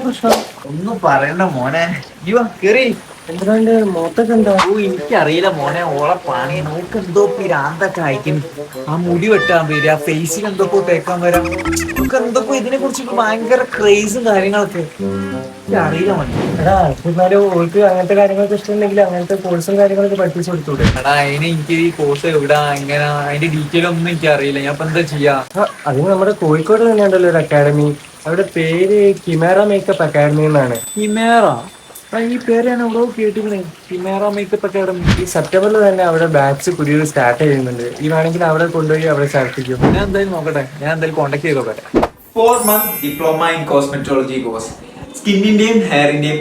പ്രശ്നം? ഒന്നും പറയണ്ട മോനെ. ഇവ കേറി. എന്തിനാണ്ട് മുഖത്തൊക്കെ എന്താ? എനിക്കറിയില്ല മോനെ, ഓളെ പണി നോക്ക് എന്തോ പിരാന്തൊക്കെ അയക്കും. ആ മുടി വെട്ടാൻ വരിക, ഫേസിൽ എന്തൊക്കെ തേക്കാൻ വരാം, നമുക്ക് എന്തൊക്കെ ഇതിനെ കുറിച്ച് ഭയങ്കര ക്രേസും കാര്യങ്ങളൊക്കെ. എനിക്കറിയില്ല മോനെ. എടാ എന്നാലും ഓൾക്ക് അങ്ങനത്തെ കാര്യങ്ങളൊക്കെ ഇഷ്ടമുണ്ടെങ്കിൽ അങ്ങനത്തെ കോഴ്സും കാര്യങ്ങളൊക്കെ പഠിപ്പിച്ചു കൊടുത്തൂടെ? എടാ അതിന് എനിക്ക് ഈ കോഴ്സ് എവിടാ എങ്ങനെ അതിന്റെ ഡീറ്റെയിൽ ഒന്നും എനിക്ക് അറിയില്ല. ഞാൻ ഇപ്പൊ എന്താ ചെയ്യാ? അതിന് നമ്മുടെ കോഴിക്കോട് തന്നെ ഉണ്ടല്ലോ ഒരു അക്കാഡമി. അവിടെ പേര് കിമേറ മേക്കപ്പ് അക്കാഡമി എന്നാണ്. ഹിമേറ? ഈ പേര് ഞാൻ എവിടെയോ കേട്ടിരുന്നേ, ഹിമേറ മേക്കപ്പ് അക്കാഡമി. ഈ സെപ്റ്റംബറിൽ തന്നെ അവിടെ ബാച്ച് പുതിയത് സ്റ്റാർട്ട് ചെയ്യുന്നുണ്ട്. ഈ വേണമെങ്കിൽ അവിടെ കൊണ്ടുപോയി അവിടെ ചേർത്തിക്കും. ഞാൻ എന്തായാലും നോക്കട്ടെ, ഞാൻ എന്തായാലും കോൺടാക്ട് ചെയ്ത് നോക്കട്ടെ. 4 month diploma in cosmetology course. സ്കിന്നിന്റെയും ഹെയറിന്റെയും